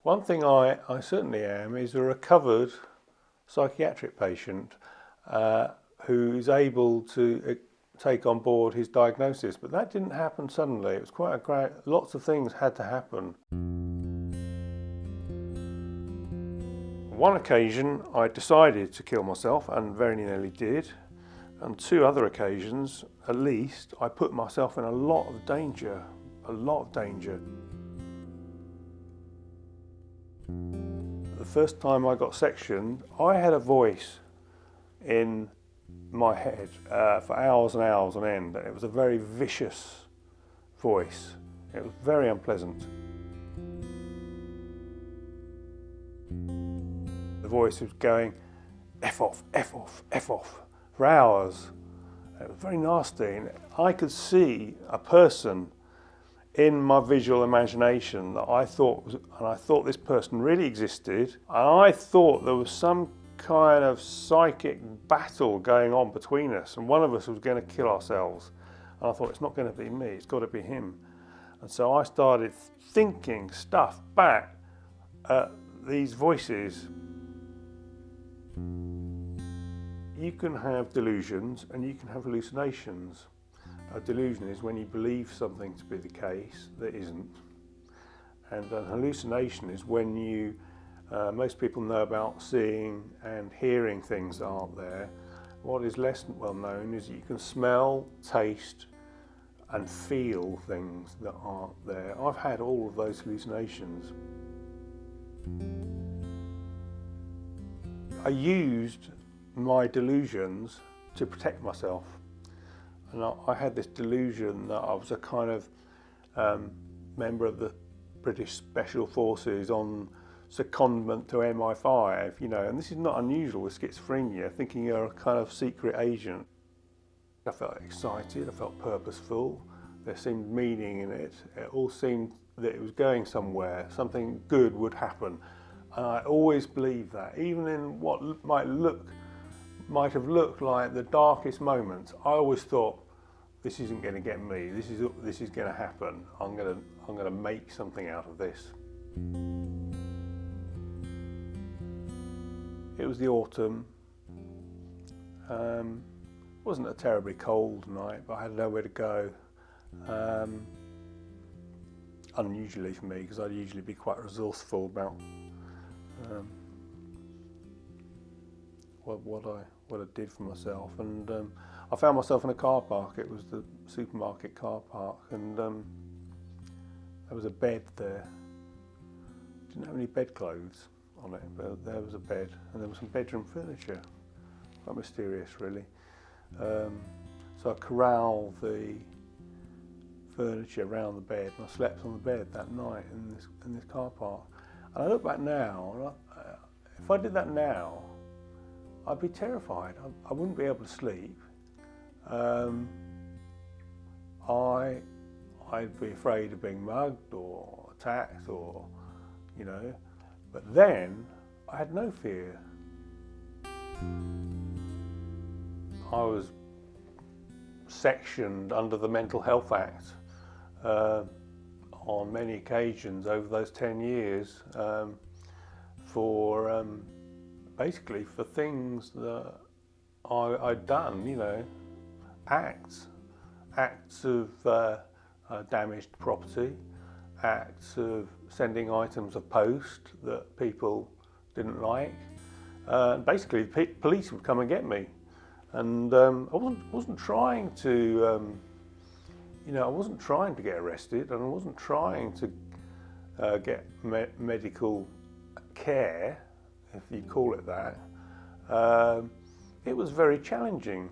One thing I certainly am is a recovered psychiatric patient who's able to take on board his diagnosis, but that didn't happen suddenly. It was quite a great, lots of things had to happen. One occasion I decided to kill myself and very nearly did. On two other occasions, at least, I put myself in a lot of danger, a lot of danger. The first time I got sectioned, I had a voice in my head for hours and hours on end. It was a very vicious voice. It was very unpleasant. The voice was going, F off, F off, F off, for hours. It was very nasty. And I could see a person in my visual imagination that I thought was, and I thought this person really existed, and I thought there was some kind of psychic battle going on between us, and one of us was going to kill ourselves. And I thought, it's not going to be me, it's got to be him. And so I started thinking stuff back at these voices. You can have delusions and you can have hallucinations. A delusion is when you believe something to be the case that isn't. And a hallucination is when you, most people know about seeing and hearing things that aren't there. What is less well known is you can smell, taste and feel things that aren't there. I've had all of those hallucinations. I used my delusions to protect myself. And I had this delusion that I was a kind of member of the British Special Forces on secondment to MI5, you know, and this is not unusual with schizophrenia, thinking you're a kind of secret agent. I felt excited, I felt purposeful, there seemed meaning in it, it all seemed that it was going somewhere, something good would happen. And I always believed that, even in what might have looked like the darkest moments, I always thought, this isn't going to get me, this is going to happen, I'm going to make something out of this. It was the autumn. It wasn't a terribly cold night, but I had nowhere to go. Unusually for me, because I'd usually be quite resourceful about what I did for myself, and I found myself in a car park. It was the supermarket car park, and there was a bed there. Didn't have any bedclothes on it, but there was a bed, and there was some bedroom furniture. Quite mysterious, really. So I corralled the furniture around the bed, and I slept on the bed that night in this car park. And I look back now, and if I did that now, I'd be terrified. I wouldn't be able to sleep. I'd be afraid of being mugged or attacked, or, you know. But then I had no fear. I was sectioned under the Mental Health Act on many occasions over those 10 years for basically for things that I'd done, you know, acts of damaged property, acts of sending items of post that people didn't like. Basically, police would come and get me, and I wasn't trying to, you know, I wasn't trying to get arrested, and I wasn't trying to get medical care, if you call it that. It was very challenging.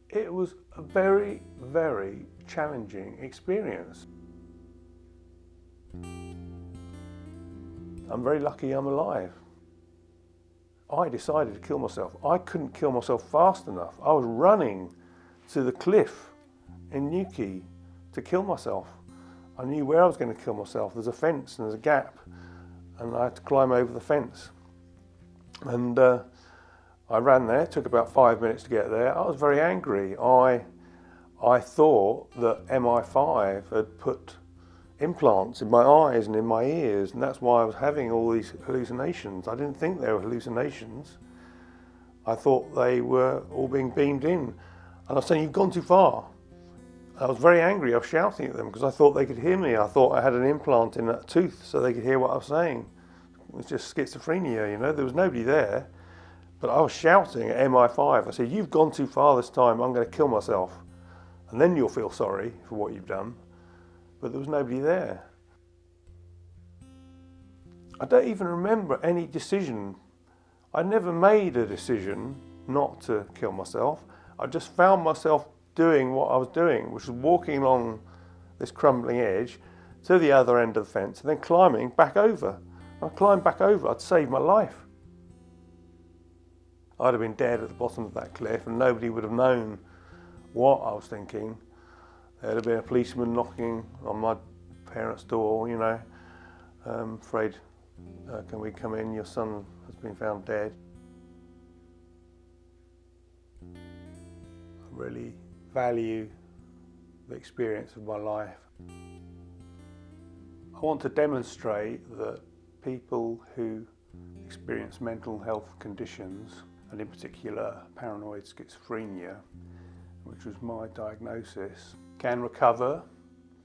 It was a very, very challenging experience. I'm very lucky I'm alive. I decided to kill myself. I couldn't kill myself fast enough. I was running to the cliff in Newquay to kill myself. I knew where I was going to kill myself. There's a fence and there's a gap, and I had to climb over the fence. And I ran there. It took about 5 minutes to get there. I was very angry. I thought that MI5 had put implants in my eyes and in my ears, and that's why I was having all these hallucinations. I didn't think they were hallucinations. I thought they were all being beamed in. And I was saying, you've gone too far. I was very angry. I was shouting at them because I thought they could hear me. I thought I had an implant in a tooth so they could hear what I was saying. It was just schizophrenia, you know. There was nobody there. But I was shouting at MI5. I said, you've gone too far this time. I'm going to kill myself. And then you'll feel sorry for what you've done. But there was nobody there. I don't even remember any decision. I never made a decision not to kill myself. I just found myself doing what I was doing, which was walking along this crumbling edge to the other end of the fence and then climbing back over. I climbed back over, I'd saved my life. I'd have been dead at the bottom of that cliff and nobody would have known what I was thinking. There'd have been a policeman knocking on my parents' door, you know, afraid, can we come in, your son has been found dead. I really value the experience of my life. I want to demonstrate that people who experience mental health conditions, and in particular paranoid schizophrenia, which was my diagnosis, can recover,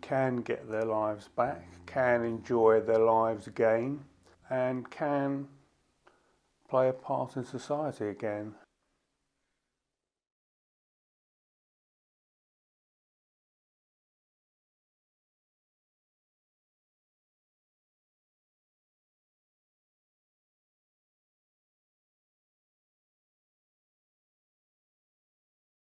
can get their lives back, can enjoy their lives again, and can play a part in society again.